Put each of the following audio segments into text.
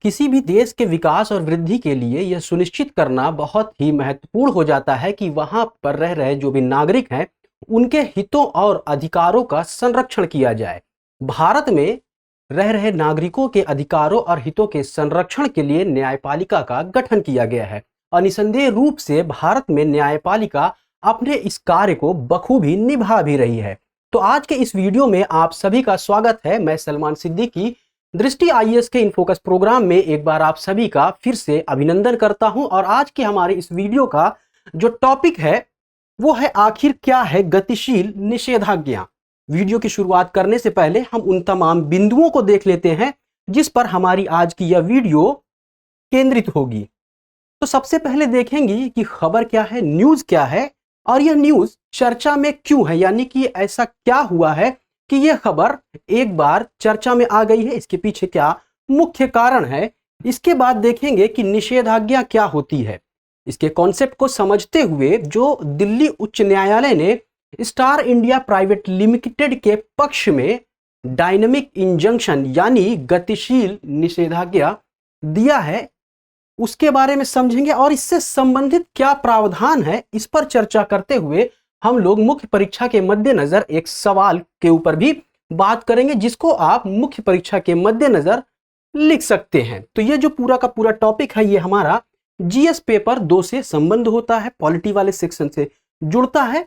किसी भी देश के विकास और वृद्धि के लिए यह सुनिश्चित करना बहुत ही महत्वपूर्ण हो जाता है कि वहां पर रह रहे जो भी नागरिक हैं उनके हितों और अधिकारों का संरक्षण किया जाए। भारत में रह रहे नागरिकों के अधिकारों और हितों के संरक्षण के लिए न्यायपालिका का गठन किया गया है और निसंदेह रूप से भारत में न्यायपालिका अपने इस कार्य को बखूबी निभा भी रही है। तो आज के इस वीडियो में आप सभी का स्वागत है। मैं सलमान सिद्दीकी दृष्टि आईएएस के इन फोकस प्रोग्राम में एक बार आप सभी का फिर से अभिनंदन करता हूं। और आज के हमारे इस वीडियो का जो टॉपिक है वो है आखिर क्या है गतिशील निषेधाज्ञा। वीडियो की शुरुआत करने से पहले हम उन तमाम बिंदुओं को देख लेते हैं जिस पर हमारी आज की यह वीडियो केंद्रित होगी। तो सबसे पहले देखेंगे कि खबर क्या है, न्यूज क्या है और यह न्यूज चर्चा में क्यों है, यानी कि ऐसा क्या हुआ है कि यह खबर एक बार चर्चा में आ गई है, इसके पीछे क्या मुख्य कारण है। इसके बाद देखेंगे कि निषेधाज्ञा क्या होती है। इसके कॉन्सेप्ट को समझते हुए जो दिल्ली उच्च न्यायालय ने स्टार इंडिया प्राइवेट लिमिटेड के पक्ष में डायनामिक इंजंक्शन यानी गतिशील निषेधाज्ञा दिया है उसके बारे में समझेंगे और इससे संबंधित क्या प्रावधान है इस पर चर्चा करते हुए हम लोग मुख्य परीक्षा के मद्देनजर एक सवाल के ऊपर भी बात करेंगे जिसको आप मुख्य परीक्षा के मद्देनजर लिख सकते हैं। तो ये जो पूरा का पूरा टॉपिक है ये हमारा जीएस पेपर 2 से संबंध होता है, पॉलिटी वाले सेक्शन से जुड़ता है।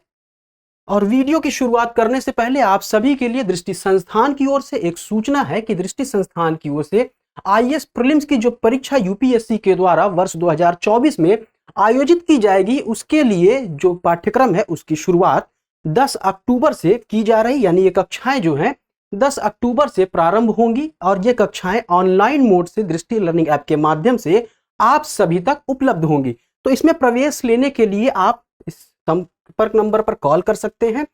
और वीडियो की शुरुआत करने से पहले आप सभी के लिए दृष्टि संस्थान की ओर से एक सूचना है कि दृष्टि संस्थान की ओर से आईएएस प्रीलिम्स की जो परीक्षा यूपीएससी के द्वारा वर्ष 2024 में आयोजित की जाएगी उसके लिए जो पाठ्यक्रम है उसकी शुरुआत 10 अक्टूबर से की जा रही, यानी ये कक्षाएं जो हैं 10 अक्टूबर से प्रारंभ होंगी और ये कक्षाएं ऑनलाइन मोड से दृष्टि लर्निंग ऐप के माध्यम से आप सभी तक उपलब्ध होंगी। तो इसमें प्रवेश लेने के लिए आप इस संपर्क नंबर पर कॉल कर सकते हैं।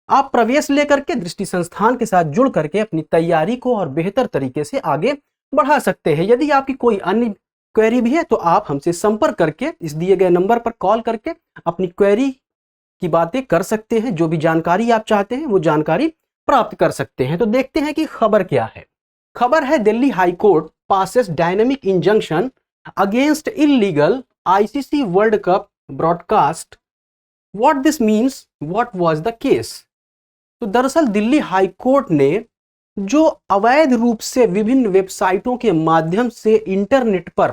आप प्रवेश लेकर के दृष्टि संस्थान के साथ जुड़ करके अपनी तैयारी को और बेहतर तरीके से आगे बढ़ा सकते हैं। यदि आपकी कोई अन्य क्वेरी भी है तो आप हमसे संपर्क करके इस दिए गए नंबर पर कॉल करके अपनी क्वेरी की बातें कर सकते हैं। जो भी जानकारी आप चाहते हैं वो जानकारी प्राप्त कर सकते हैं। तो देखते हैं कि खबर क्या है। खबर है Delhi high court passes dynamic injunction against illegal ICC world cup broadcast, what this means, what was the case. तो दरअसल दिल्ली हाई कोर्ट ने जो अवैध रूप से विभिन्न वेबसाइटों के माध्यम से इंटरनेट पर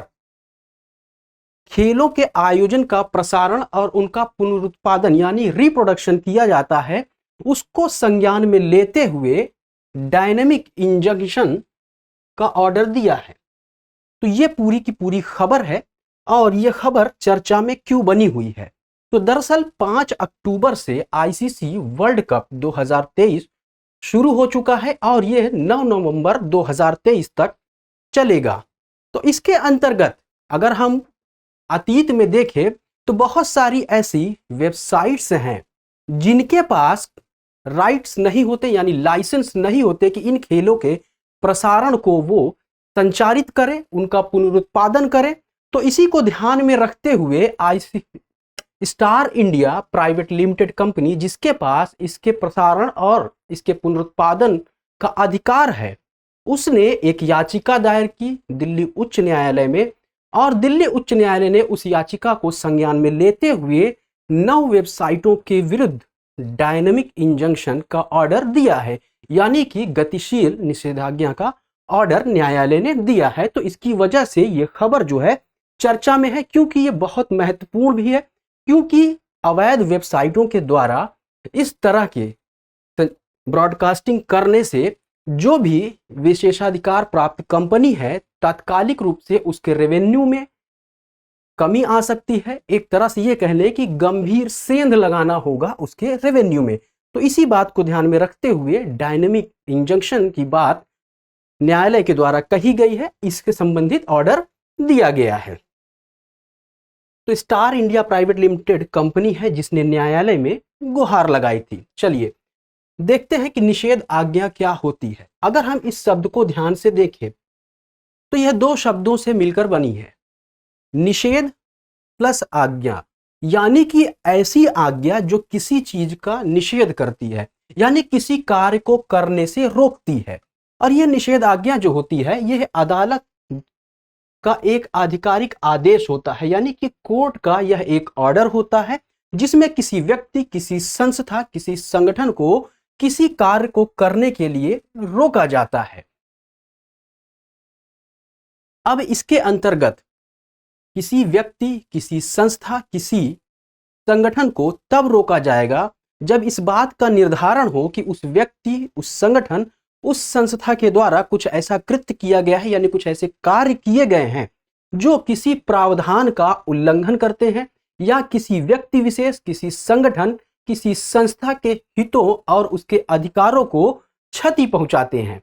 खेलों के आयोजन का प्रसारण और उनका पुनरुत्पादन यानी रिप्रोडक्शन किया जाता है उसको संज्ञान में लेते हुए डायनामिक इंजंक्शन का ऑर्डर दिया है। तो ये पूरी की पूरी खबर है और यह खबर चर्चा में क्यों बनी हुई है। तो दरअसल 5 अक्टूबर से आईसीसी वर्ल्ड कप 2023 शुरू हो चुका है और यह 9 नवंबर 2023 तक चलेगा। तो इसके अंतर्गत अगर हम अतीत में देखें तो बहुत सारी ऐसी वेबसाइट्स हैं जिनके पास राइट्स नहीं होते यानी लाइसेंस नहीं होते कि इन खेलों के प्रसारण को वो संचारित करें, उनका पुनरुत्पादन करें। तो इसी को ध्यान में रखते हुए star India private limited company जिसके पास इसके प्रसारण और इसके पुनरुत्पादन का अधिकार है उसने एक याचिका दायर की दिल्ली उच्च न्यायालय में और दिल्ली उच्च न्यायालय ने उस याचिका को संज्ञान में लेते हुए 9 वेबसाइटों के विरुद्ध डायनामिक इंजंक्शन का ऑर्डर दिया है, यानी कि गतिशील निषेधाज्ञा का ऑर्डर न्यायालय ने दिया है। तो इसकी वजह से ये खबर जो है चर्चा में है क्योंकि ये बहुत महत्वपूर्ण भी है, क्योंकि अवैध वेबसाइटों के द्वारा इस तरह के ब्रॉडकास्टिंग करने से जो भी विशेषाधिकार प्राप्त कंपनी है तात्कालिक रूप से उसके रेवेन्यू में कमी आ सकती है। एक तरह से ये कह लें कि गंभीर सेंध लगाना होगा उसके रेवेन्यू में। तो इसी बात को ध्यान में रखते हुए डायनामिक इंजंक्शन की बात न्यायालय के द्वारा कही गई है, इसके संबंधित ऑर्डर दिया गया है। तो star India private limited company है जिसने न्यायालय में गुहार लगाई थी। चलिए देखते हैं कि निषेध आज्ञा क्या होती है। अगर हम इस शब्द को ध्यान से देखें तो यह 2 शब्दों से मिलकर बनी है, निषेध प्लस आज्ञा, यानी कि ऐसी आज्ञा जो किसी चीज का निषेध करती है यानी किसी कार्य को करने से रोकती है। और यह निषेध आज्ञा जो होती है यह अदालत का एक आधिकारिक आदेश होता है, यानी कि कोर्ट का यह एक ऑर्डर होता है जिसमें किसी व्यक्ति, किसी संस्था, किसी संगठन को किसी कार्य को करने के लिए रोका जाता है। अब इसके अंतर्गत किसी व्यक्ति, किसी संस्था, किसी संगठन को तब रोका जाएगा जब इस बात का निर्धारण हो कि उस व्यक्ति, उस संगठन, उस संस्था के द्वारा कुछ ऐसा कृत्य किया गया है, यानी कुछ ऐसे कार्य किए गए हैं जो किसी प्रावधान का उल्लंघन करते हैं या किसी व्यक्ति विशेष, किसी संगठन, किसी संस्था के हितों और उसके अधिकारों को क्षति पहुंचाते हैं।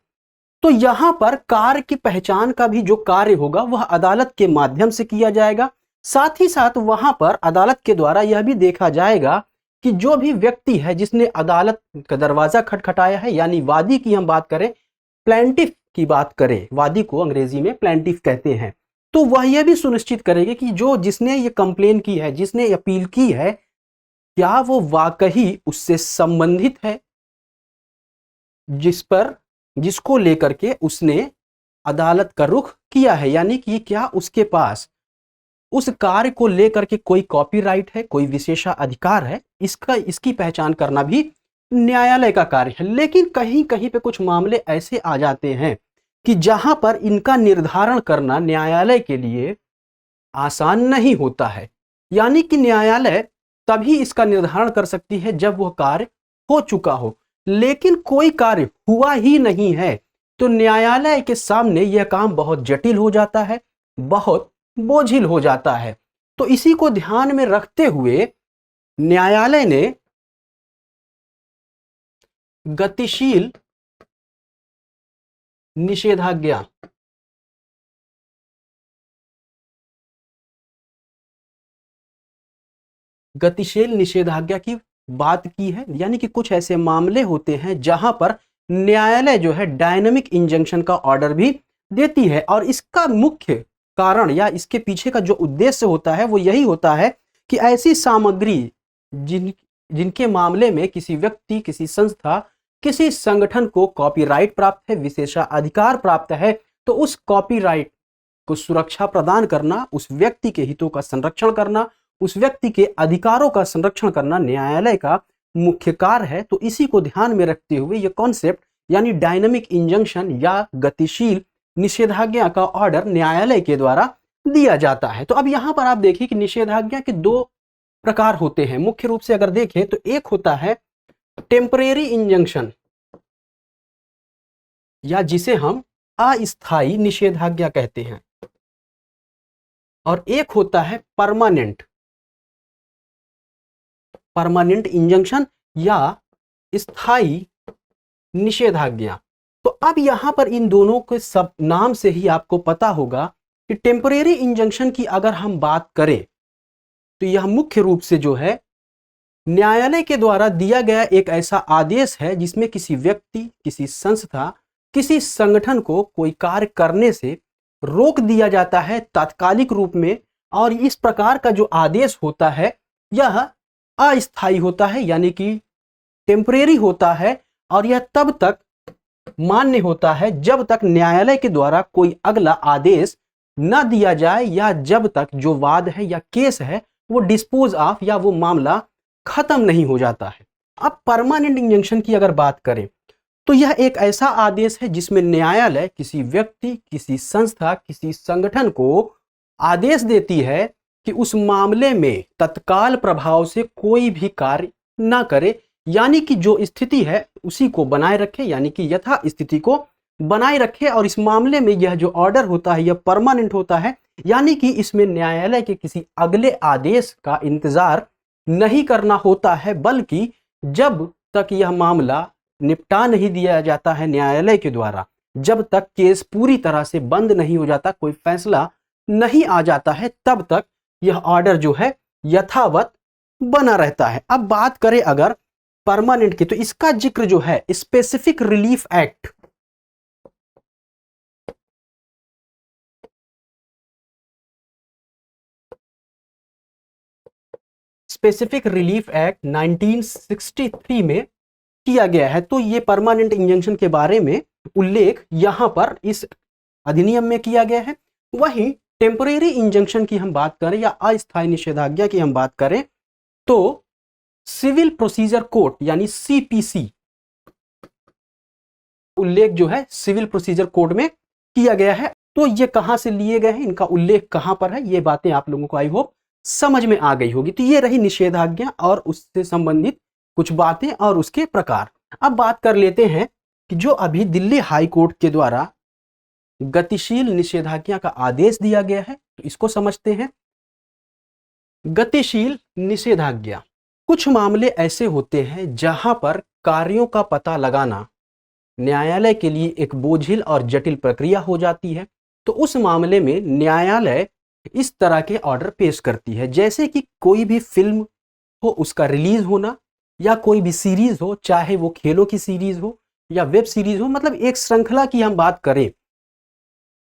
तो यहां पर कार्य की पहचान का भी जो कार्य होगा वह अदालत के माध्यम से किया जाएगा। साथ ही साथ वहां पर अदालत के द्वारा यह भी देखा जाएगा कि जो भी व्यक्ति है जिसने अदालत का दरवाजा खटखटाया है, यानी वादी की हम बात करें, प्लेंटिफ की बात करें, वादी को अंग्रेजी में प्लेंटिफ कहते हैं, तो वह यह भी सुनिश्चित करेगा कि जिसने ये कंप्लेन की है, जिसने अपील की है, क्या वो वाकई उससे संबंधित है, जिसको लेकर के उसने अदालत का रुख किया है, यानी कि क्या उसके पास उस कार्य को लेकर के कोई कॉपीराइट है, कोई विशेषाधिकार है। इसकी पहचान करना भी न्यायालय का कार्य है। लेकिन कहीं कहीं पे कुछ मामले ऐसे आ जाते हैं कि जहां पर इनका निर्धारण करना न्यायालय के लिए आसान नहीं होता है, यानी कि न्यायालय तभी इसका निर्धारण कर सकती है जब वह कार्य हो चुका हो, लेकिन कोई कार्य हुआ ही नहीं है, तो न्यायालय के सामने यह काम बहुत जटिल हो जाता है, बहुत बोझिल हो जाता है। तो इसी को ध्यान में रखते हुए न्यायालय ने गतिशील निषेधाज्ञा की बात की है, यानी कि कुछ ऐसे मामले होते हैं जहां पर न्यायालय जो है डायनामिक इंजंक्शन का ऑर्डर भी देती है, और इसका मुख्य कारण या इसके पीछे का जो उद्देश्य होता है वो यही होता है कि ऐसी सामग्री जिनके मामले में किसी व्यक्ति, किसी संस्था, किसी संगठन को कॉपीराइट प्राप्त है, विशेषाधिकार प्राप्त है, तो उस कॉपीराइट को सुरक्षा प्रदान करना, उस व्यक्ति के हितों का संरक्षण करना, उस व्यक्ति के अधिकारों का संरक्षण करना न्यायालय का मुख्य कार्य है। तो इसी को ध्यान में रखते हुए यह कॉन्सेप्ट यानी डायनामिक इंजंक्शन या गतिशील निषेधाज्ञा का ऑर्डर न्यायालय के द्वारा दिया जाता है। तो अब यहां पर आप देखिए कि निषेधाज्ञा के दो प्रकार होते हैं। मुख्य रूप से अगर देखें तो एक होता है टेम्परेरी इंजंक्शन, या जिसे हम अस्थायी निषेधाज्ञा कहते हैं, और एक होता है परमानेंट इंजंक्शन या स्थायी निषेधाज्ञा। तो अब यहां पर इन दोनों के सब नाम से ही आपको पता होगा कि टेम्परेरी इंजंक्शन की अगर हम बात करें तो यह मुख्य रूप से जो है न्यायालय के द्वारा दिया गया एक ऐसा आदेश है जिसमें किसी व्यक्ति, किसी संस्था, किसी संगठन को कोई कार्य करने से रोक दिया जाता है तात्कालिक रूप में, और इस प्रकार का जो आदेश होता है यह अस्थायी होता है, यानी कि टेम्परेरी होता है, और यह तब तक मान्य होता है जब तक न्यायालय के द्वारा कोई अगला आदेश न दिया जाए, या जब तक जो वाद है या केस है वो डिस्पोज ऑफ या वो मामला खत्म नहीं हो जाता है। अब परमानेंट इंजंक्शन की अगर बात करें तो यह एक ऐसा आदेश है जिसमें न्यायालय किसी व्यक्ति, किसी संस्था, किसी संगठन को आदेश देती है कि उस मामले में तत्काल प्रभाव से कोई भी कार्य ना करे, यानी कि जो स्थिति है उसी को बनाए रखे, यानी कि यथा स्थिति को बनाए रखे। और इस मामले में यह जो ऑर्डर होता है यह परमानेंट होता है, यानी कि इसमें न्यायालय के किसी अगले आदेश का इंतजार नहीं करना होता है, बल्कि जब तक यह मामला निपटा नहीं दिया जाता है न्यायालय के द्वारा, जब तक केस पूरी तरह से बंद नहीं हो जाता, कोई फैसला नहीं आ जाता है, तब तक यह ऑर्डर जो है यथावत बना रहता है। अब बात करें अगर परमानेंट की, तो इसका जिक्र जो है specific relief act, specific relief act 1963 में किया गया है। तो ये परमानेंट इंजंक्शन के बारे में उल्लेख यहां पर इस अधिनियम में किया गया है। वहीं टेम्परेरी इंजंक्शन की हम बात करें या अस्थायी निषेधाज्ञा की हम बात करें तो सिविल प्रोसीजर कोड यानी सीपीसी उल्लेख जो है सिविल प्रोसीजर कोड में किया गया है। तो ये कहां से लिए गए हैं, इनका उल्लेख कहां पर है, ये बातें आप लोगों को आई होप समझ में आ गई होगी। तो ये रही निषेधाज्ञा और उससे संबंधित कुछ बातें और उसके प्रकार। अब बात कर लेते हैं कि जो अभी दिल्ली हाई कोर्ट के द्वारा गतिशील निषेधाज्ञा का आदेश दिया गया है, तो इसको समझते हैं। गतिशील निषेधाज्ञा, कुछ मामले ऐसे होते हैं जहां पर कार्यों का पता लगाना न्यायालय के लिए एक बोझिल और जटिल प्रक्रिया हो जाती है। तो उस मामले में न्यायालय इस तरह के ऑर्डर पेश करती है, जैसे कि कोई भी फिल्म हो उसका रिलीज होना, या कोई भी सीरीज हो, चाहे वो खेलों की सीरीज हो या वेब सीरीज हो, मतलब एक श्रृंखला की हम बात करें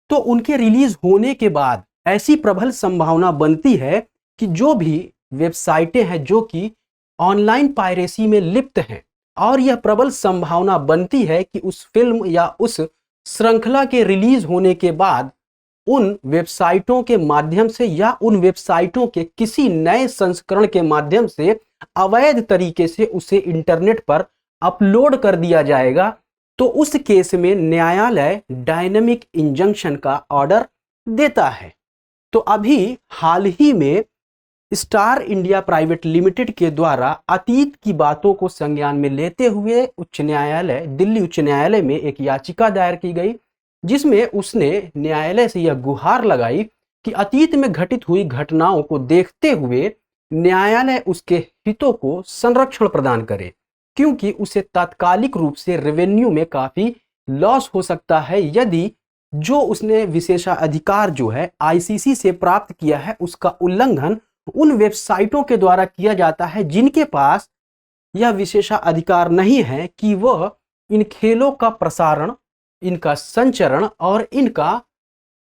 तो उनके रिलीज होने के बाद ऐसी प्रबल संभावना बनती है कि जो भी वेबसाइटें हैं जो कि ऑनलाइन पायरेसी में लिप्त हैं, और यह प्रबल संभावना बनती है कि उस फिल्म या उस श्रृंखला के रिलीज होने के बाद उन वेबसाइटों के माध्यम से या उन वेबसाइटों के किसी नए संस्करण के माध्यम से अवैध तरीके से उसे इंटरनेट पर अपलोड कर दिया जाएगा। तो उस केस में न्यायालय डायनेमिक इंजंक्शन का ऑर्डर देता है। तो अभी हाल ही में स्टार इंडिया प्राइवेट लिमिटेड के द्वारा अतीत की बातों को संज्ञान में लेते हुए उच्च न्यायालय, दिल्ली उच्च न्यायालय में एक याचिका दायर की गई, जिसमें उसने न्यायालय से यह गुहार लगाई कि अतीत में घटित हुई घटनाओं को देखते हुए न्यायालय उसके हितों को संरक्षण प्रदान करे, क्योंकि उसे तात्कालिक रूप से रेवेन्यू में काफी लॉस हो सकता है यदि जो उसने विशेषाधिकार जो है आईसीसी से प्राप्त किया है उसका उल्लंघन उन वेबसाइटों के द्वारा किया जाता है जिनके पास यह विशेषाधिकार नहीं है कि वह इन खेलों का प्रसारण, इनका संचरण और इनका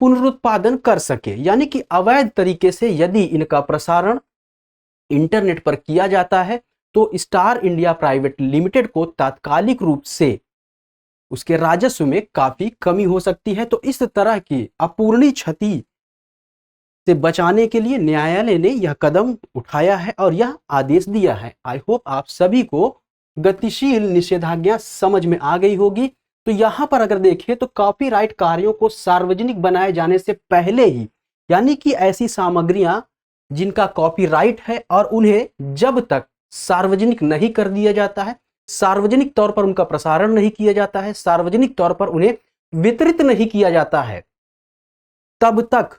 पुनरुत्पादन कर सके। यानी कि अवैध तरीके से यदि इनका प्रसारण इंटरनेट पर किया जाता है तो स्टार इंडिया प्राइवेट लिमिटेड को तात्कालिक रूप से उसके राजस्व में काफी कमी हो सकती है। तो इस तरह की अपूरणीय क्षति से बचाने के लिए न्यायालय ने यह कदम उठाया है और यह आदेश दिया है। आई होप आप सभी को गतिशील निषेधाज्ञा समझ में आ गई होगी। तो यहां पर अगर देखें तो कॉपीराइट कार्यों को सार्वजनिक बनाए जाने से पहले ही, यानी कि ऐसी सामग्रियां जिनका कॉपीराइट है और उन्हें जब तक सार्वजनिक नहीं कर दिया जाता है, सार्वजनिक तौर पर उनका प्रसारण नहीं किया जाता है, सार्वजनिक तौर पर उन्हें वितरित नहीं किया जाता है, तब तक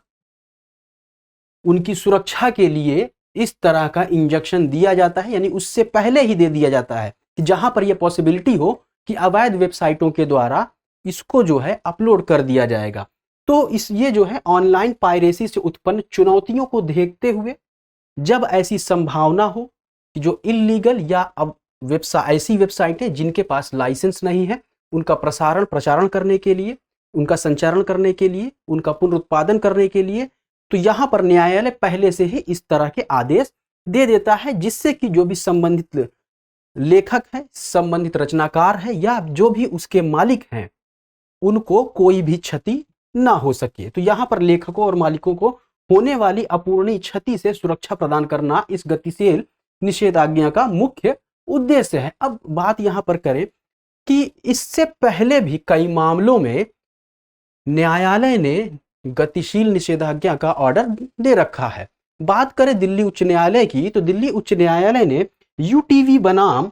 उनकी सुरक्षा के लिए इस तरह का इंजेक्शन दिया जाता है। यानी उससे पहले ही दे दिया जाता है कि जहां पर यह पॉसिबिलिटी हो कि अवैध वेबसाइटों के द्वारा इसको जो है अपलोड कर दिया जाएगा। तो ये जो है ऑनलाइन पायरेसी से उत्पन्न चुनौतियों को देखते हुए जब ऐसी संभावना हो कि जो इल्लीगल या अब ऐसी वेबसाइटें जिनके पास लाइसेंस नहीं है उनका प्रचारण करने के लिए, उनका संचारण करने के लिए, उनका पुनरुत्पादन करने के लिए, तो यहां पर न्यायालय पहले से ही इस तरह के आदेश दे देता है, जिससे कि जो भी संबंधित लेखक है, संबंधित रचनाकार है या जो भी उसके मालिक हैं उनको कोई भी क्षति ना हो सके। तो यहां पर लेखकों और मालिकों को होने वाली अपूरणीय क्षति से सुरक्षा प्रदान करना इस गतिशील निषेधाज्ञा का मुख्य उद्देश्य है। अब बात यहां पर करें कि इससे पहले भी कई मामलों में न्यायालय ने गतिशील निषेधाज्ञा का ऑर्डर दे रखा है। बात करें दिल्ली उच्च न्यायालय की, तो दिल्ली उच्च न्यायालय ने यूटीवी बनाम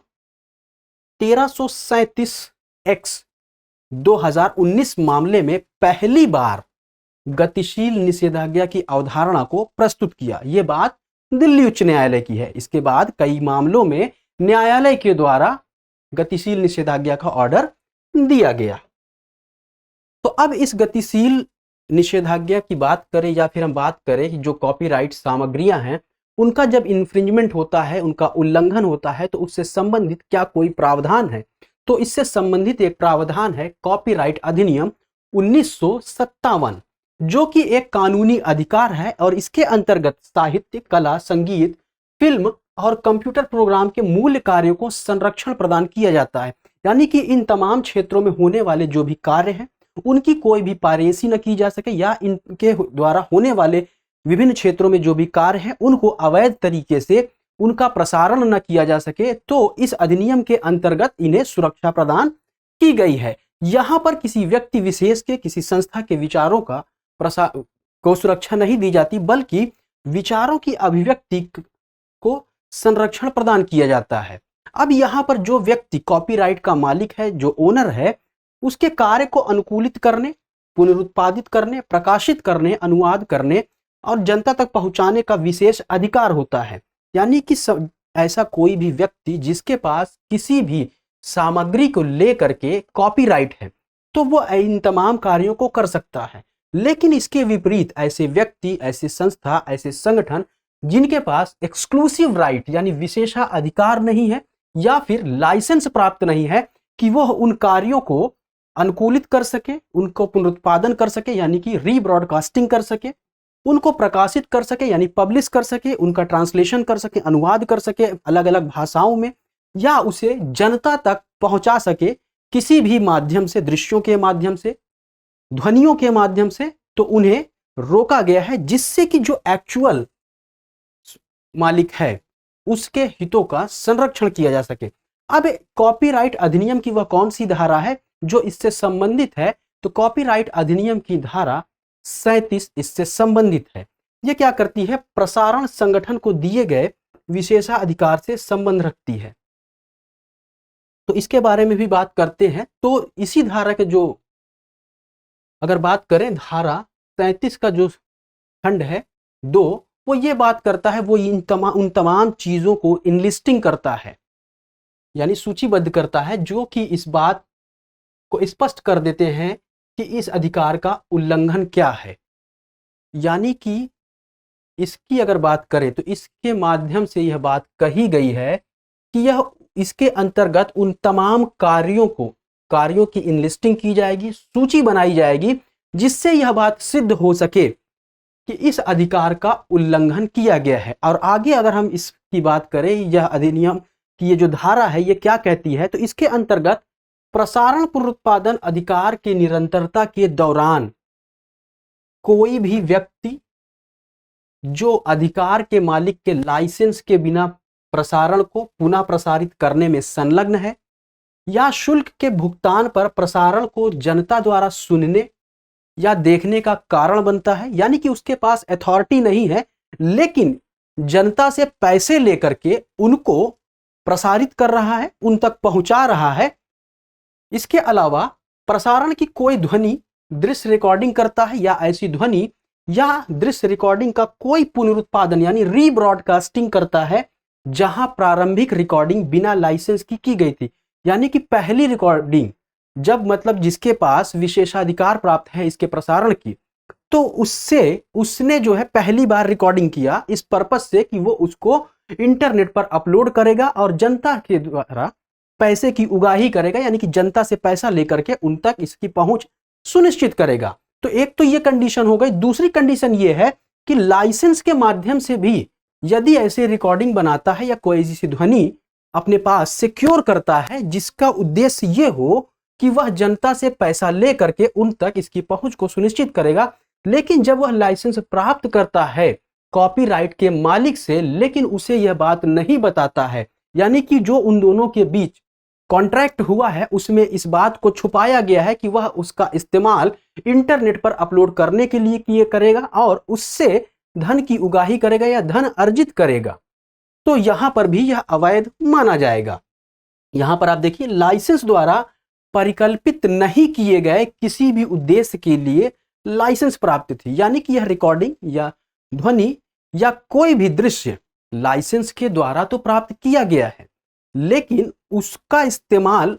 1337 एक्स 2019 मामले में पहली बार गतिशील निषेधाज्ञा की अवधारणा को प्रस्तुत किया। यह बात दिल्ली उच्च न्यायालय की है। इसके बाद कई मामलों में न्यायालय के द्वारा गतिशील निषेधाज्ञा का ऑर्डर दिया गया। तो अब इस गतिशील निषेधाज्ञा की बात करें या फिर हम बात करें कि जो कॉपीराइट सामग्रियां हैं उनका जब इंफ्रिंजमेंट होता है, उनका उल्लंघन होता है, तो उससे संबंधित क्या कोई प्रावधान है? तो इससे संबंधित एक प्रावधान है कॉपीराइट अधिनियम 1957, जो कि एक कानूनी अधिकार है और इसके अंतर्गत साहित्य, कला, संगीत, फिल्म और कंप्यूटर प्रोग्राम के मूल कार्यों को संरक्षण प्रदान किया जाता है। यानी कि इन तमाम क्षेत्रों में होने वाले जो भी कार्य हैं उनकी कोई भी पायरेसी न की जा सके या इनके द्वारा होने वाले विभिन्न क्षेत्रों में जो भी कार्य हैं उनको अवैध तरीके से उनका प्रसारण न किया जा सके, तो इस अधिनियम के अंतर्गत इन्हें सुरक्षा प्रदान की गई है। यहां पर किसी व्यक्ति विशेष के, किसी संस्था के विचारों का को सुरक्षा नहीं दी जाती, बल्कि विचारों की अभिव्यक्ति को संरक्षण प्रदान किया जाता है। अब यहाँ पर जो व्यक्ति कॉपीराइट का मालिक है, जो ओनर है, उसके कार्य को अनुकूलित करने, पुनरुत्पादित करने, प्रकाशित करने, अनुवाद करने और जनता तक पहुंचाने का विशेष अधिकार होता है। यानी कि ऐसा कोई भी व्यक्ति जिसके पास किसी भी सामग्री को लेकर के कॉपीराइट है, तो वो इन तमाम कार्यों को कर सकता है। लेकिन इसके विपरीत ऐसे व्यक्ति, ऐसे संस्था, ऐसे संगठन जिनके पास एक्सक्लूसिव राइट यानी विशेषाधिकार नहीं है या फिर लाइसेंस प्राप्त नहीं है कि वह उन कार्यों को अनुकूलित कर सके, उनको पुनरुत्पादन कर सके यानी कि रीब्रॉडकास्टिंग कर सके, उनको प्रकाशित कर सके यानी पब्लिश कर सके, उनका ट्रांसलेशन कर सके, अनुवाद कर सके अलग अलग भाषाओं में, या उसे जनता तक पहुंचा सके किसी भी माध्यम से, दृश्यों के माध्यम से, ध्वनियों के माध्यम से, तो उन्हें रोका गया है, जिससे कि जो एक्चुअल मालिक है उसके हितों का संरक्षण किया जा सके। अब कॉपीराइट अधिनियम की वह कौन सी धारा है जो इससे संबंधित है? तो कॉपीराइट अधिनियम की धारा 37 इससे संबंधित है। यह क्या करती है? प्रसारण संगठन को दिए गए विशेषाधिकार से संबंध रखती है। तो इसके बारे में भी बात करते हैं। तो इसी धारा के जो अगर बात करें, धारा 37 का जो खंड है 2, वो ये बात करता है, वो उन तमाम चीजों को इनलिस्टिंग करता है यानी सूचीबद्ध करता है जो कि इस बात को स्पष्ट कर देते हैं कि इस अधिकार का उल्लंघन क्या है। यानी कि इसकी अगर बात करें तो इसके माध्यम से यह बात कही गई है कि यह इसके अंतर्गत उन तमाम कार्यों की इनलिस्टिंग की जाएगी, सूची बनाई जाएगी, जिससे यह बात सिद्ध हो सके कि इस अधिकार का उल्लंघन किया गया है। और आगे अगर हम इसकी बात करें, यह अधिनियम की ये जो धारा है ये क्या कहती है, तो इसके अंतर्गत प्रसारण पुनरुत्पादन अधिकार की निरंतरता के दौरान कोई भी व्यक्ति जो अधिकार के मालिक के लाइसेंस के बिना प्रसारण को पुनः प्रसारित करने में संलग्न है या शुल्क के भुगतान पर प्रसारण को जनता द्वारा सुनने या देखने का कारण बनता है, यानी कि उसके पास अथॉरिटी नहीं है लेकिन जनता से पैसे लेकर के उनको प्रसारित कर रहा है, उन तक पहुंचा रहा है। इसके अलावा प्रसारण की कोई ध्वनि दृश्य रिकॉर्डिंग करता है या ऐसी ध्वनि या दृश्य रिकॉर्डिंग का कोई पुनरुत्पादन यानी रीब्रॉडकास्टिंग करता है जहां प्रारंभिक रिकॉर्डिंग बिना लाइसेंस की गई थी। यानी कि पहली रिकॉर्डिंग जब मतलब जिसके पास विशेषाधिकार प्राप्त है इसके प्रसारण की, तो उसने जो है पहली बार रिकॉर्डिंग किया इस पर्पस से कि वो उसको इंटरनेट पर अपलोड करेगा और जनता के द्वारा पैसे की उगाही करेगा, यानी कि जनता से पैसा लेकर के उन तक इसकी पहुंच सुनिश्चित करेगा। तो एक तो ये कंडीशन हो गई। दूसरी कंडीशन ये है कि लाइसेंस के माध्यम से भी यदि ऐसे रिकॉर्डिंग बनाता है या कोई ऐसी ध्वनि अपने पास सिक्योर करता है जिसका उद्देश्य ये हो कि वह जनता से पैसा ले करके उन तक इसकी पहुंच को सुनिश्चित करेगा, लेकिन जब वह लाइसेंस प्राप्त करता है कॉपीराइट के मालिक से, लेकिन उसे यह बात नहीं बताता है, यानी कि जो उन दोनों के बीच कॉन्ट्रैक्ट हुआ है उसमें इस बात को छुपाया गया है कि वह उसका इस्तेमाल इंटरनेट पर अपलोड करने के लिए करेगा और उससे धन की उगाही करेगा या धन अर्जित करेगा, तो यहां पर भी यह अवैध माना जाएगा। यहां पर आप देखिए, लाइसेंस द्वारा परिकल्पित नहीं किए गए किसी भी उद्देश्य के लिए लाइसेंस प्राप्त थी, यानी कि यह रिकॉर्डिंग या ध्वनि या कोई भी दृश्य लाइसेंस के द्वारा तो प्राप्त किया गया है, लेकिन उसका इस्तेमाल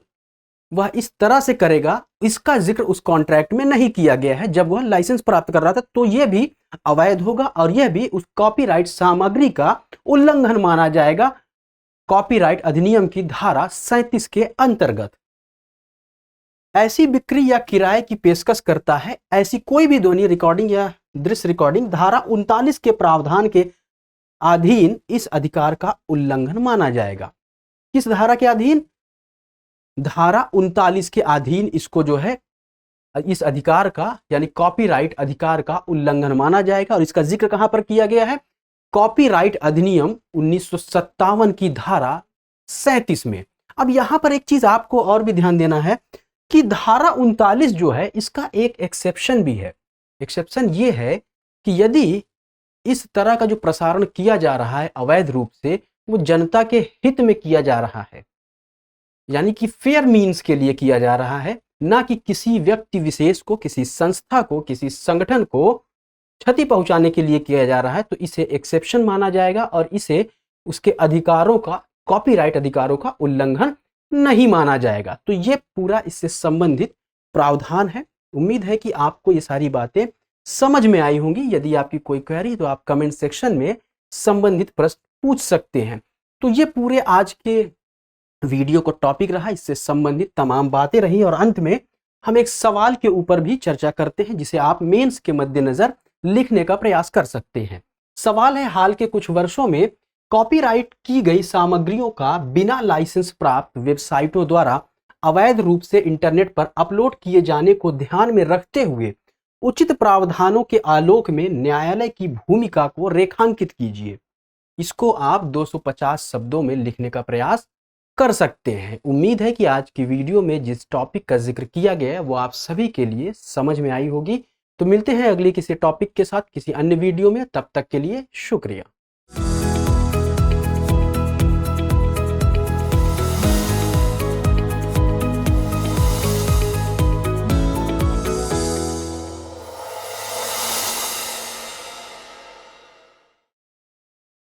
वह इस तरह से करेगा, इसका जिक्र उस कॉन्ट्रैक्ट में नहीं किया गया है जब वह लाइसेंस प्राप्त कर रहा था, तो यह भी अवैध होगा और यह भी उस कॉपीराइट सामग्री का उल्लंघन माना जाएगा कॉपीराइट अधिनियम की धारा 37 के अंतर्गत। ऐसी बिक्री या किराए की पेशकश करता है ऐसी कोई भी ध्वनि रिकॉर्डिंग या दृश्य रिकॉर्डिंग धारा 39 के प्रावधान के अधीन इस अधिकार का उल्लंघन माना जाएगा। किस धारा के अधीन? धारा 39 के अधीन इसको जो है इस अधिकार का यानी कॉपीराइट अधिकार का उल्लंघन माना जाएगा। और इसका जिक्र कहां पर किया गया है? कॉपीराइट अधिनियम 1957 की धारा 37 में। अब यहां पर एक चीज आपको और भी ध्यान देना है कि धारा 39 जो है इसका एक एक्सेप्शन भी है। एक्सेप्शन ये है कि यदि इस तरह का जो प्रसारण किया जा रहा है अवैध रूप से, वो जनता के हित में किया जा रहा है, यानी कि फेयर मीन्स के लिए किया जा रहा है, ना कि किसी व्यक्ति विशेष को, किसी संस्था को, किसी संगठन को क्षति पहुंचाने के लिए किया जा रहा है, तो इसे एक्सेप्शन माना जाएगा और इसे उसके अधिकारों का, कॉपीराइट अधिकारों का उल्लंघन नहीं माना जाएगा। तो ये पूरा इससे संबंधित प्रावधान है। उम्मीद है कि आपको ये सारी बातें समझ में आई होंगी। यदि आपकी कोई क्वेरी तो आप कमेंट सेक्शन में संबंधित प्रश्न पूछ सकते हैं। तो ये पूरे आज के वीडियो को टॉपिक रहा, इससे संबंधित तमाम बातें रही और अंत में हम एक सवाल के ऊपर भी चर्चा करते हैं जिसे आप मेंस के मद्देनजर लिखने का प्रयास कर सकते हैं। सवाल है, हाल के कुछ वर्षों में कॉपीराइट की गई सामग्रियों का बिना लाइसेंस प्राप्त वेबसाइटों द्वारा अवैध रूप से इंटरनेट पर अपलोड किए जाने को ध्यान में रखते हुए उचित प्रावधानों के आलोक में न्यायालय की भूमिका को रेखांकित कीजिए। इसको आप 250 शब्दों में लिखने का प्रयास कर सकते हैं। उम्मीद है कि आज की वीडियो में जिस टॉपिक का जिक्र किया गया है वो आप सभी के लिए समझ में आई होगी। तो मिलते हैं अगले किसी टॉपिक के साथ किसी अन्य वीडियो में, तब तक के लिए शुक्रिया।